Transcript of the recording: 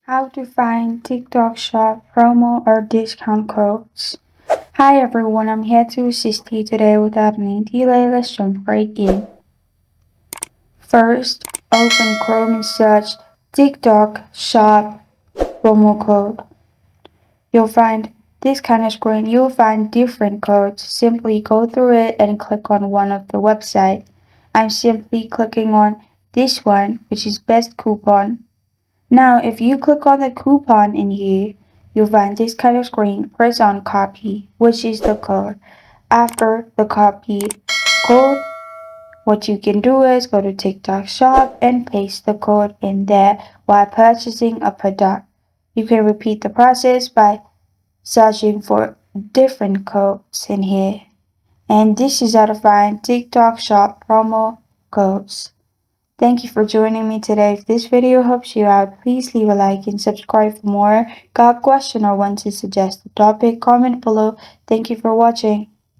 How to find TikTok Shop promo or discount codes. Hi everyone, I'm here to assist you today without any delay. Let's jump right in. First, open Chrome and search TikTok Shop promo code. You'll find this kind of screen. You'll find different codes. Simply go through it and click on one of the website. I'm simply clicking on this one, which is best coupon. Now, if you click on the coupon in here, you'll find this kind of screen. Press on copy, which is the code. After the copy code, what you can do is go to TikTok shop and paste the code in there while purchasing a product. You can repeat the process by searching for different codes in here. And this is how to find TikTok shop promo codes. Thank you for joining me today. If this video helps you out, please leave a like and subscribe for more. Got a question or want to suggest a topic? Comment below. Thank you for watching.